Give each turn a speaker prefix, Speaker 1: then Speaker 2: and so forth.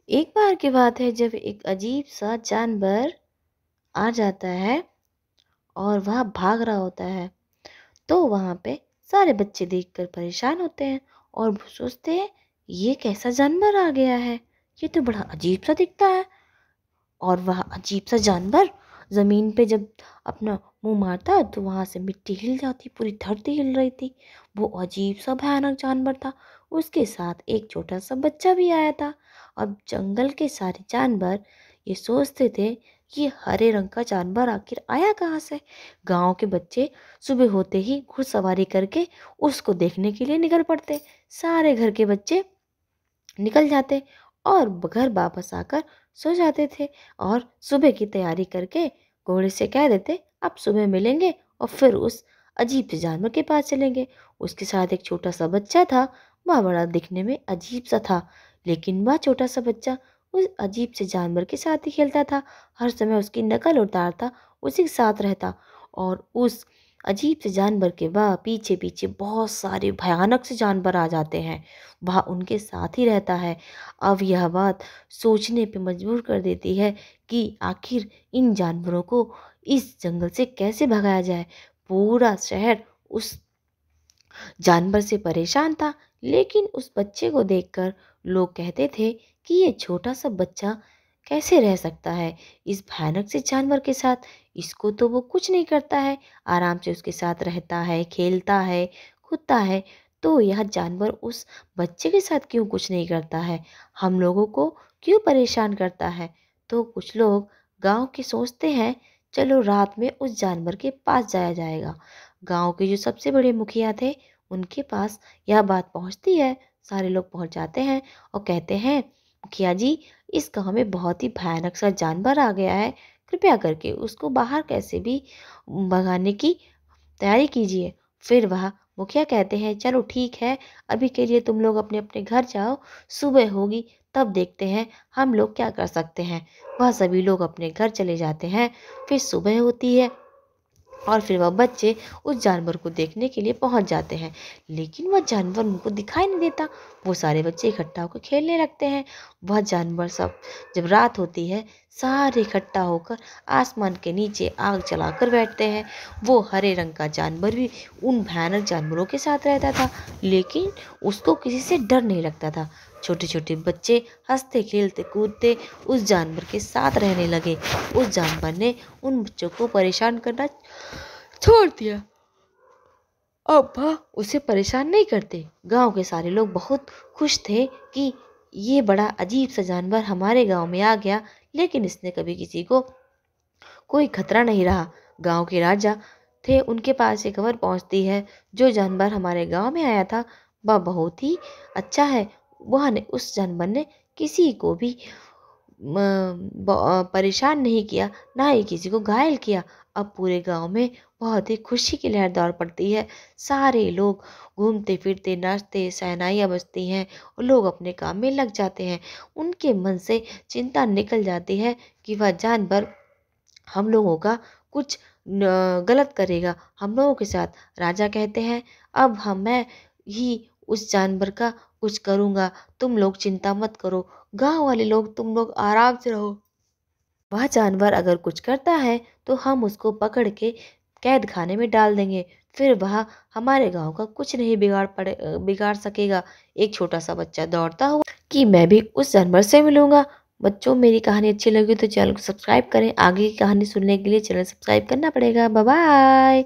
Speaker 1: एक बार की बात है जब एक अजीब सा जानवर आ जाता है और वह भाग रहा होता है। तो वहाँ पे सारे बच्चे देखकर परेशान होते हैं और वो सोचते हैं ये कैसा जानवर आ गया है, ये तो बड़ा अजीब सा दिखता है। और वह अजीब सा जानवर ज़मीन पे जब अपना मुंह मारता तो वहाँ से मिट्टी हिल जाती, पूरी धरती हिल रही थी। वो अजीब सा भयानक जानवर था। उसके साथ एक छोटा सा बच्चा भी आया था। अब जंगल के सारे जानवर ये सोचते थे कि ये हरे रंग का जानवर आखिर आया कहाँ से। गांव के बच्चे सुबह होते ही घुड़सवारी करके उसको देखने के लिए निकल पड़ते। सारे घर के बच्चे निकल जाते और घर वापस आकर सो जाते थे और सुबह की तैयारी करके घोड़े से कह देते अब सुबह मिलेंगे और फिर उस अजीब से जानवर के पास चलेंगे। उसके साथ एक छोटा सा बच्चा था। वह बड़ा दिखने में अजीब सा था, लेकिन वह छोटा सा बच्चा उस अजीब से जानवर के साथ ही खेलता था। हर समय उसकी नकल उतारता, उसी के साथ रहता। और उस अजीब से जानवर के वह पीछे पीछे बहुत सारे भयानक से जानवर आ जाते हैं। वह उनके साथ ही रहता है। अब यह बात सोचने पे मजबूर कर देती है कि आखिर इन जानवरों को इस जंगल से कैसे भगाया जाए। पूरा शहर उस जानवर से परेशान था, लेकिन उस बच्चे को देखकर लोग कहते थे कि ये छोटा सा बच्चा कैसे रह सकता है इस भयानक से जानवर के साथ। इसको तो वो कुछ नहीं करता है, आराम से उसके साथ रहता है, खेलता है, कूदता है। तो यह जानवर उस बच्चे के साथ क्यों कुछ नहीं करता है, हम लोगों को क्यों परेशान करता है। तो कुछ लोग गांव के सोचते हैं चलो रात में उस जानवर के पास जाया जाएगा। गांव के जो सबसे बड़े मुखिया थे उनके पास यह बात पहुंचती है। सारे लोग पहुंच जाते हैं और कहते हैं मुखिया जी, इस गांव में बहुत ही भयानक सा जानवर आ गया है, कृपया करके उसको बाहर कैसे भी भगाने की तैयारी कीजिए। फिर वह मुखिया कहते हैं चलो ठीक है, अभी के लिए तुम लोग अपने अपने घर जाओ, सुबह होगी तब देखते हैं हम लोग क्या कर सकते हैं। वह सभी लोग अपने घर चले जाते हैं। फिर सुबह होती है और फिर वह बच्चे उस जानवर को देखने के लिए पहुंच जाते हैं, लेकिन वह जानवर उनको दिखाई नहीं देता। वो सारे बच्चे इकट्ठा होकर खेलने लगते हैं। वह जानवर सब जब रात होती है सारे इकट्ठा होकर आसमान के नीचे आग जलाकर बैठते हैं। वो हरे रंग का जानवर भी उन भयानक जानवरों के साथ रहता था, लेकिन उसको किसी से डर नहीं लगता था। छोटे छोटे बच्चे हंसते खेलते कूदते उस जानवर के साथ रहने लगे। उस जानवर ने उन बच्चों को परेशान करना छोड़ दिया। अब वह उसे परेशान नहीं करते। गांव के सारे लोग बहुत खुश थे कि ये बड़ा अजीब सा जानवर हमारे गांव में आ गया, लेकिन इसने कभी किसी को कोई खतरा नहीं रहा। गांव के राजा थे, उनके पास ये खबर पहुंचती है जो जानवर हमारे गांव में आया था वह बहुत ही अच्छा है। वह ने उस जानवर ने किसी को भी परेशान नहीं किया, ना ही किसी को घायल किया। अब पूरे गांव में बहुत ही खुशी की लहर दौड़ पड़ती है। सारे लोग घूमते फिरते नाचते, शहनाइयाँ बजती हैं और लोग अपने काम में लग जाते हैं। उनके मन से चिंता निकल जाती है कि वह जानवर हम लोगों का कुछ गलत करेगा हम लोगों के साथ। राजा कहते हैं अब मैं ही उस जानवर का कुछ करूँगा, तुम लोग चिंता मत करो, गांव वाले लोग तुम लोग आराम से रहो। वह जानवर अगर कुछ करता है तो हम उसको पकड़ के कैद खाने में डाल देंगे, फिर वह हमारे गांव का कुछ नहीं बिगाड़ सकेगा। एक छोटा सा बच्चा दौड़ता हुआ कि मैं भी उस जानवर से मिलूंगा। बच्चों, मेरी कहानी अच्छी लगी तो चैनल को सब्सक्राइब करें। आगे की कहानी सुनने के लिए चैनल सब्सक्राइब करना पड़ेगा। Bye bye.